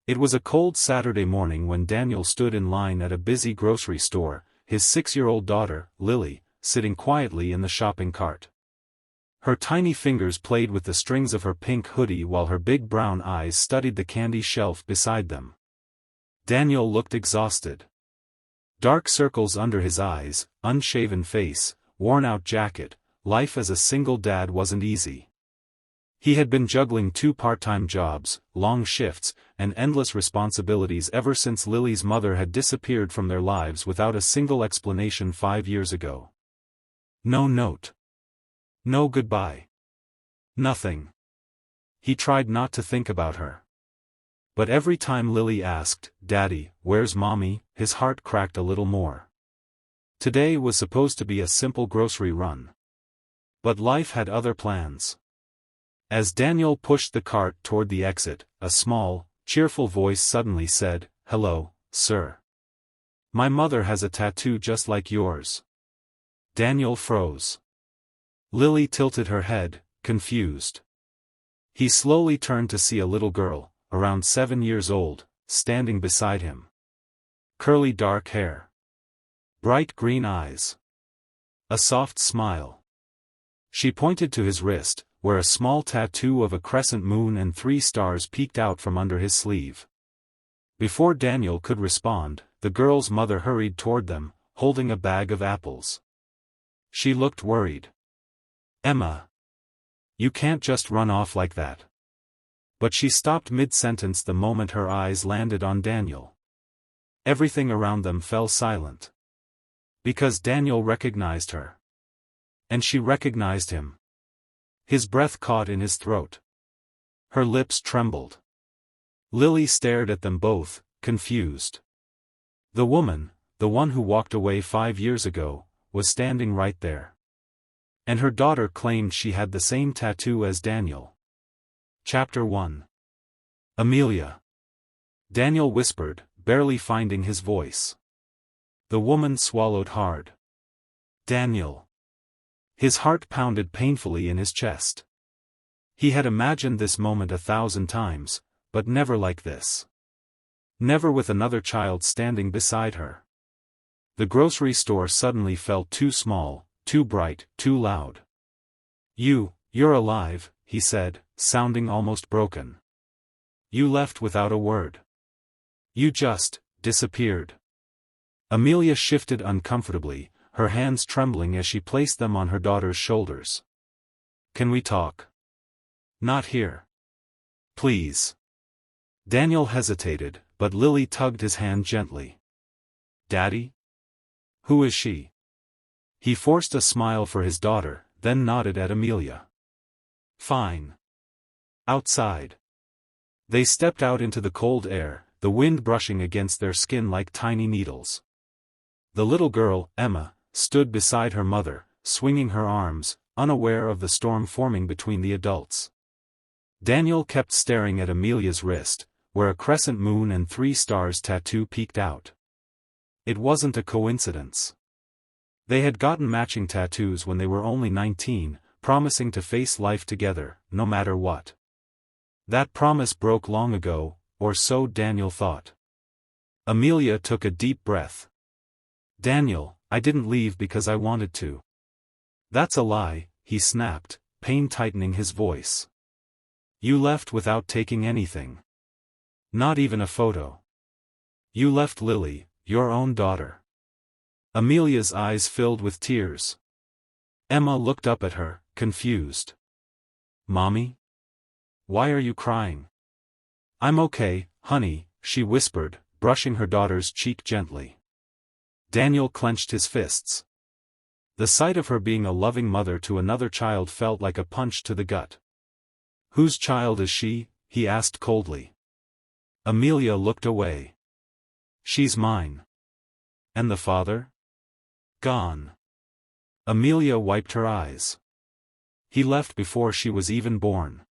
It was a cold Saturday morning when Daniel stood in line at a busy grocery store, his 6-year-old daughter, Lily, sitting quietly in the shopping cart. Her tiny fingers played with the strings of her pink hoodie while her big brown eyes studied the candy shelf beside them. Daniel looked exhausted. Dark circles under his eyes, unshaven face, worn-out jacket. Life as a single dad wasn't easy. He had been juggling 2 part-time jobs, long shifts, and endless responsibilities ever since Lily's mother had disappeared from their lives without a single explanation 5 years ago. No note. No goodbye. Nothing. He tried not to think about her. But every time Lily asked, "Daddy, where's Mommy?" his heart cracked a little more. Today was supposed to be a simple grocery run. But life had other plans. As Daniel pushed the cart toward the exit, a small, cheerful voice suddenly said, "Hello, sir. My mother has a tattoo just like yours." Daniel froze. Lily tilted her head, confused. He slowly turned to see a little girl, around 7 years old, standing beside him. Curly dark hair. Bright green eyes. A soft smile. She pointed to his wrist, where a small tattoo of a crescent moon and 3 stars peeked out from under his sleeve. Before Daniel could respond, the girl's mother hurried toward them, holding a bag of apples. She looked worried. "Emma. You can't just run off like that." But she stopped mid-sentence the moment her eyes landed on Daniel. Everything around them fell silent. Because Daniel recognized her. And she recognized him. His breath caught in his throat. Her lips trembled. Lily stared at them both, confused. The woman, the one who walked away 5 years ago, was standing right there. And her daughter claimed she had the same tattoo as Daniel. Chapter 1. Amelia. Daniel whispered, barely finding his voice. The woman swallowed hard. Daniel. His heart pounded painfully in his chest. He had imagined this moment 1,000 times, but never like this. Never with another child standing beside her. The grocery store suddenly felt too small, too bright, too loud. You're alive," he said, sounding almost broken. "You left without a word. You just disappeared." Amelia shifted uncomfortably, her hands trembling as she placed them on her daughter's shoulders. "Can we talk?" "Not here. Please." Daniel hesitated, but Lily tugged his hand gently. "Daddy? Who is she?" He forced a smile for his daughter, then nodded at Amelia. "Fine. Outside." They stepped out into the cold air, the wind brushing against their skin like tiny needles. The little girl, Emma, stood beside her mother, swinging her arms, unaware of the storm forming between the adults. Daniel kept staring at Amelia's wrist, where a crescent moon and 3 stars tattoo peeked out. It wasn't a coincidence. They had gotten matching tattoos when they were only 19, promising to face life together, no matter what. That promise broke long ago, or so Daniel thought. Amelia took a deep breath. "Daniel, I didn't leave because I wanted to." "That's a lie," he snapped, pain tightening his voice. "You left without taking anything. Not even a photo. You left Lily, your own daughter." Amelia's eyes filled with tears. Emma looked up at her, confused. "Mommy? Why are you crying?" "I'm okay, honey," she whispered, brushing her daughter's cheek gently. Daniel clenched his fists. The sight of her being a loving mother to another child felt like a punch to the gut. "Whose child is she?" he asked coldly. Amelia looked away. "She's mine." "And the father?" "Gone." Amelia wiped her eyes. "He left before she was even born."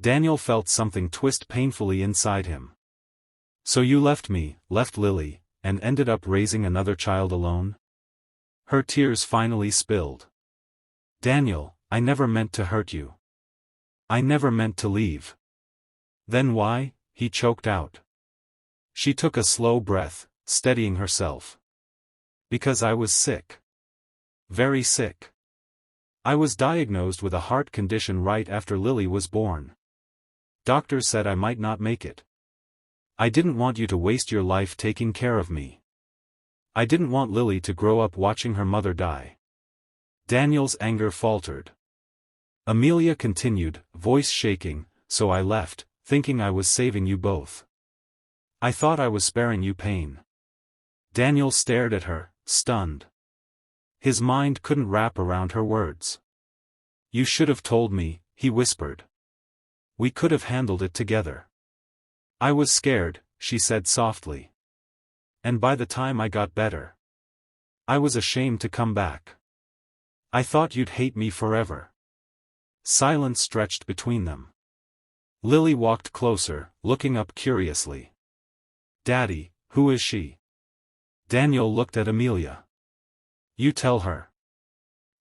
Daniel felt something twist painfully inside him. "So you left me, left Lily, and ended up raising another child alone?" Her tears finally spilled. "Daniel, I never meant to hurt you. I never meant to leave." "Then why?" he choked out. She took a slow breath, steadying herself. Because I was sick. Very sick. I was diagnosed with a heart condition right after Lily was born. Doctors said I might not make it. I didn't want you to waste your life taking care of me. I didn't want Lily to grow up watching her mother die. Daniel's anger faltered. Amelia continued, voice shaking, so I left, thinking I was saving you both. I thought I was sparing you pain. Daniel stared at her, stunned. His mind couldn't wrap around her words. You should have told me, he whispered. We could have handled it together. I was scared, she said softly. And by the time I got better, I was ashamed to come back. I thought you'd hate me forever. Silence stretched between them. Lily walked closer, looking up curiously. Daddy, who is she? Daniel looked at Amelia. You tell her.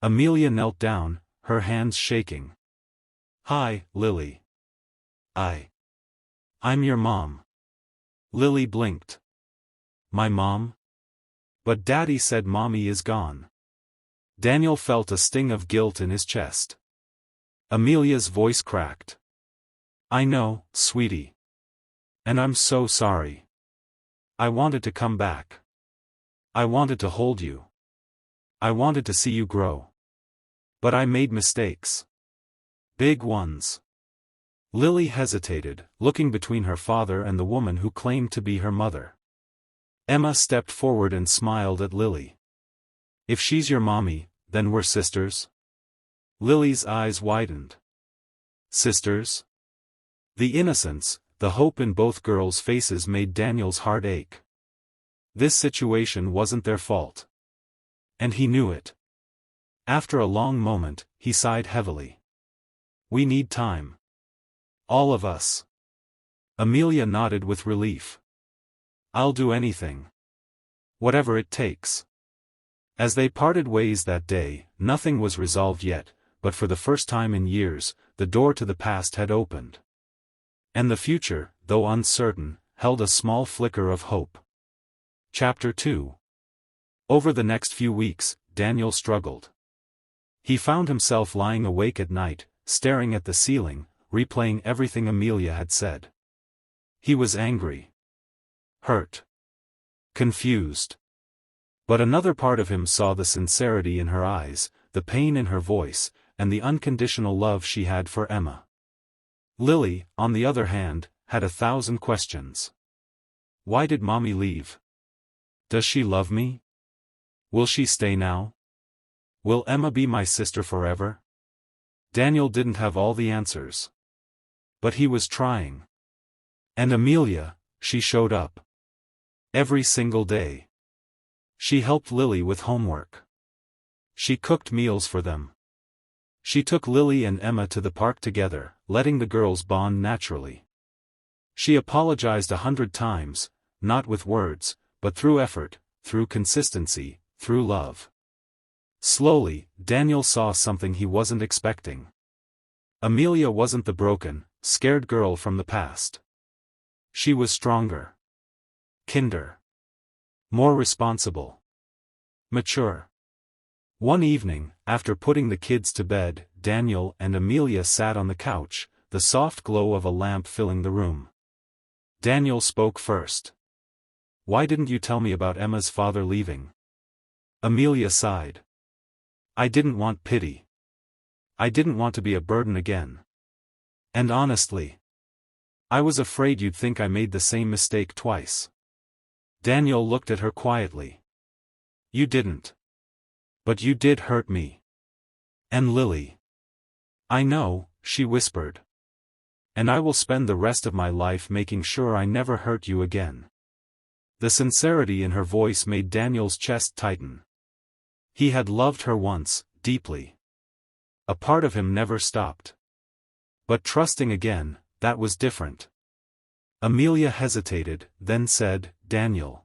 Amelia knelt down, her hands shaking. Hi, Lily. I'm your mom. Lily blinked. My mom? But Daddy said Mommy is gone. Daniel felt a sting of guilt in his chest. Amelia's voice cracked. I know, sweetie. And I'm so sorry. I wanted to come back. I wanted to hold you. I wanted to see you grow. But I made mistakes. Big ones. Lily hesitated, looking between her father and the woman who claimed to be her mother. Emma stepped forward and smiled at Lily. If she's your mommy, then we're sisters? Lily's eyes widened. Sisters? The innocence, the hope in both girls' faces made Daniel's heart ache. This situation wasn't their fault. And he knew it. After a long moment, he sighed heavily. We need time. All of us. Amelia nodded with relief. I'll do anything. Whatever it takes. As they parted ways that day, nothing was resolved yet, but for the first time in years, the door to the past had opened. And the future, though uncertain, held a small flicker of hope. Chapter 2. Over the next few weeks, Daniel struggled. He found himself lying awake at night, staring at the ceiling, replaying everything Amelia had said. He was angry. Hurt. Confused. But another part of him saw the sincerity in her eyes, the pain in her voice, and the unconditional love she had for Emma. Lily, on the other hand, had 1,000 questions. Why did Mommy leave? Does she love me? Will she stay now? Will Emma be my sister forever? Daniel didn't have all the answers. But he was trying. And Amelia, she showed up. Every single day. She helped Lily with homework. She cooked meals for them. She took Lily and Emma to the park together, letting the girls bond naturally. She apologized 100 times, not with words, but through effort, through consistency, through love. Slowly, Daniel saw something he wasn't expecting. Amelia wasn't the broken, scared girl from the past. She was stronger. Kinder. More responsible. Mature. One evening, after putting the kids to bed, Daniel and Amelia sat on the couch, the soft glow of a lamp filling the room. Daniel spoke first. Why didn't you tell me about Emma's father leaving? Amelia sighed. I didn't want pity. I didn't want to be a burden again. And honestly, I was afraid you'd think I made the same mistake twice. Daniel looked at her quietly. You didn't. But you did hurt me. And Lily. I know, she whispered. And I will spend the rest of my life making sure I never hurt you again. The sincerity in her voice made Daniel's chest tighten. He had loved her once, deeply. A part of him never stopped. But trusting again, that was different. Amelia hesitated, then said, Daniel.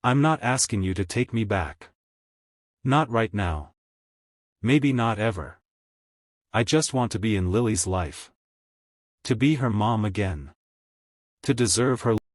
I'm not asking you to take me back. Not right now. Maybe not ever. I just want to be in Lily's life. To be her mom again. To deserve her